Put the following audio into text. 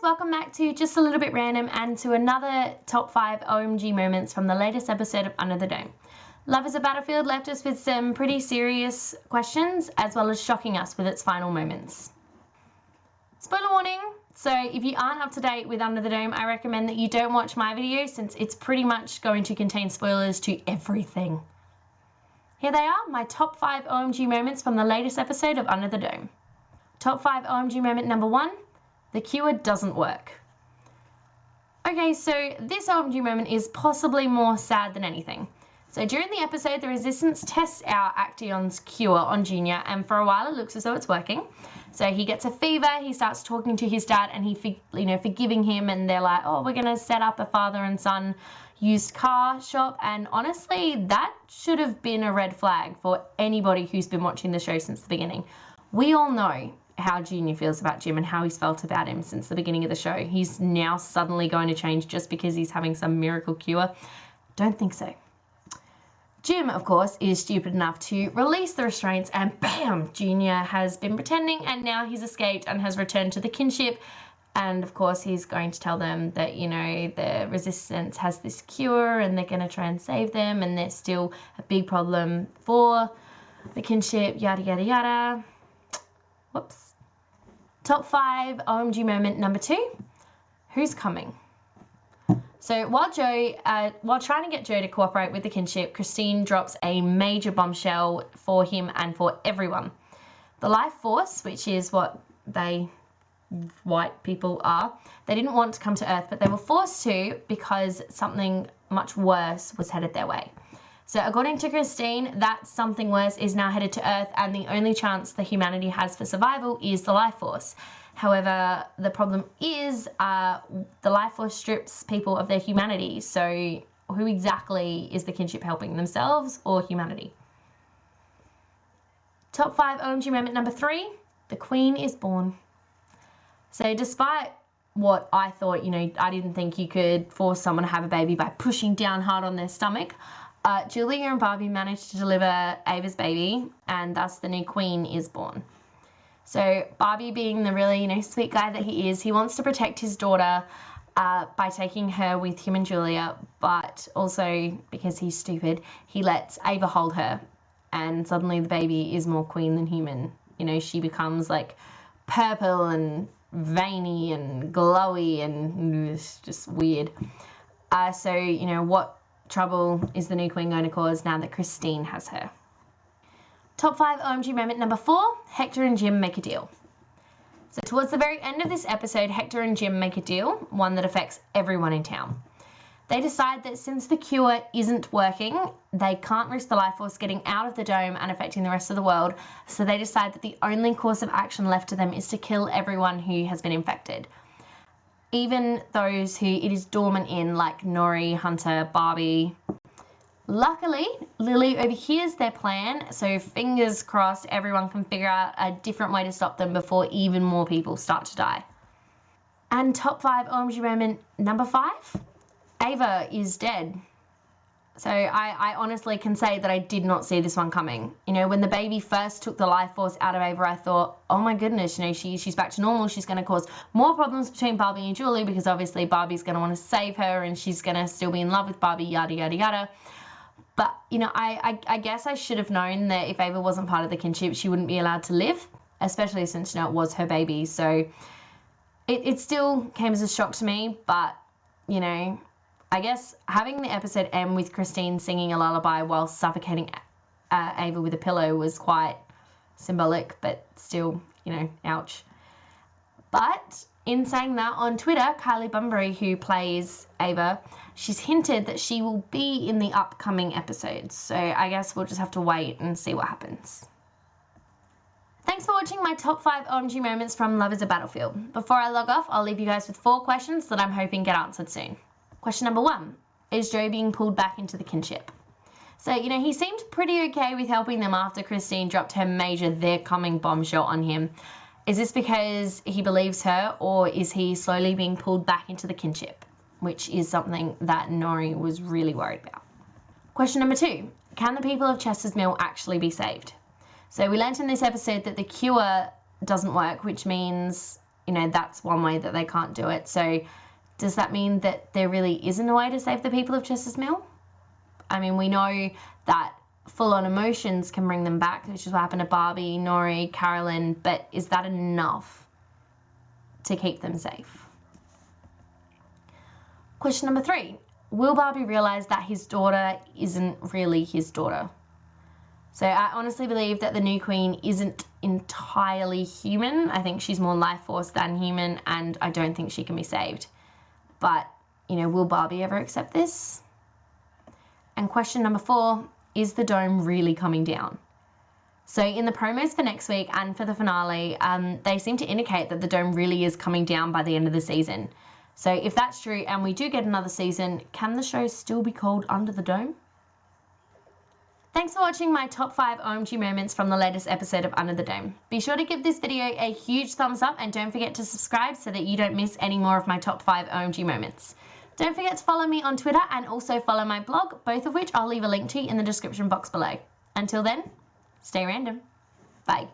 welcome back to Just a Little Bit Random and to another top 5 OMG moments from the latest episode of Under the Dome. Love is a Battlefield left us with some pretty serious questions as well as shocking us with its final moments. Spoiler warning! So if you aren't up to date with Under the Dome, I recommend that you don't watch my video since it's pretty much going to contain spoilers to everything. Here they are, my top 5 OMG moments from the latest episode of Under the Dome. Top 5 OMG moment number 1. The cure doesn't work. Okay, so this OMG moment is possibly more sad than anything. So during the episode, the Resistance tests out Actaeon's cure on Junior, and for a while it looks as though it's working. So he gets a fever, he starts talking to his dad, and forgiving him, and they're like, oh, we're gonna set up a father and son used car shop. And honestly, that should have been a red flag for anybody who's been watching the show since the beginning. We all know how Junior feels about Jim and how he's felt about him since the beginning of the show. He's now suddenly going to change just because he's having some miracle cure. Don't think so. Jim, of course, is stupid enough to release the restraints, and bam, Junior has been pretending and now he's escaped and has returned to the kinship. And of course he's going to tell them that, you know, the Resistance has this cure and they're going to try and save them, and there's still a big problem for the kinship, yada, yada, yada. Whoops. Top 5 OMG moment number 2. Who's coming? So while trying to get Joe to cooperate with the kinship, Christine drops a major bombshell for him and for everyone. The life force, which is what white people are, they didn't want to come to Earth, but they were forced to because something much worse was headed their way. So according to Christine, that something worse is now headed to Earth, and the only chance that humanity has for survival is the life force. However, the problem is the life force strips people of their humanity. So who exactly is the kinship helping, themselves or humanity? Top 5 OMG moment number 3. The Queen is born. So despite what I thought, you know, I didn't think you could force someone to have a baby by pushing down hard on their stomach. Julia and Barbie managed to deliver Ava's baby, and thus the new queen is born. So Barbie, being the really, you know, sweet guy that he is, he wants to protect his daughter by taking her with him and Julia, but also because he's stupid, he lets Ava hold her, and suddenly the baby is more queen than human. You know, she becomes like purple and veiny and glowy, and it's just weird. So, you know, what trouble is the new queen going to cause now that Christine has her? Top 5 OMG moment number 4. Hector and Jim make a deal. So towards the very end of this episode, Hector and Jim make a deal, one that affects everyone in town. They decide that since the cure isn't working, they can't risk the life force getting out of the dome and affecting the rest of the world, so they decide that the only course of action left to them is to kill everyone who has been infected. Even those who it is dormant in, like Nori, Hunter, Barbie. Luckily, Lily overhears their plan, so fingers crossed everyone can figure out a different way to stop them before even more people start to die. And top 5 OMG moment number 5. Ava is dead. So I honestly can say that I did not see this one coming. You know, when the baby first took the life force out of Ava, I thought, oh my goodness, you know, she's back to normal. She's going to cause more problems between Barbie and Julie, because obviously Barbie's going to want to save her and she's going to still be in love with Barbie, yada, yada, yada. But, you know, I guess I should have known that if Ava wasn't part of the kinship, she wouldn't be allowed to live, especially since, you know, it was her baby. So it still came as a shock to me, but, you know, I guess having the episode end with Christine singing a lullaby while suffocating Ava with a pillow was quite symbolic, but still, you know, ouch. But in saying that, on Twitter, Kylie Bunbury, who plays Ava, she's hinted that she will be in the upcoming episodes. So I guess we'll just have to wait and see what happens. Thanks for watching my top 5 OMG moments from Love is a Battlefield. Before I log off, I'll leave you guys with 4 questions that I'm hoping get answered soon. Question number 1, is Joe being pulled back into the kinship? So, you know, he seemed pretty okay with helping them after Christine dropped her major "they're coming" bombshell on him. Is this because he believes her, or is he slowly being pulled back into the kinship? Which is something that Nori was really worried about. Question number 2, can the people of Chester's Mill actually be saved? So we learnt in this episode that the cure doesn't work, which means you know, that's one way that they can't do it. So does that mean that there really isn't a way to save the people of Chester's Mill? I mean, we know that full-on emotions can bring them back, which is what happened to Barbie, Nori, Carolyn, but is that enough to keep them safe? Question number 3. Will Barbie realise that his daughter isn't really his daughter? So I honestly believe that the new queen isn't entirely human. I think she's more life force than human, and I don't think she can be saved. But, you know, will Barbie ever accept this? And question number 4, is the dome really coming down? So in the promos for next week and for the finale, they seem to indicate that the dome really is coming down by the end of the season. So if that's true and we do get another season, can the show still be called Under the Dome? Thanks for watching my top 5 OMG moments from the latest episode of Under the Dome. Be sure to give this video a huge thumbs up and don't forget to subscribe so that you don't miss any more of my top 5 OMG moments. Don't forget to follow me on Twitter and also follow my blog, both of which I'll leave a link to in the description box below. Until then, stay random. Bye.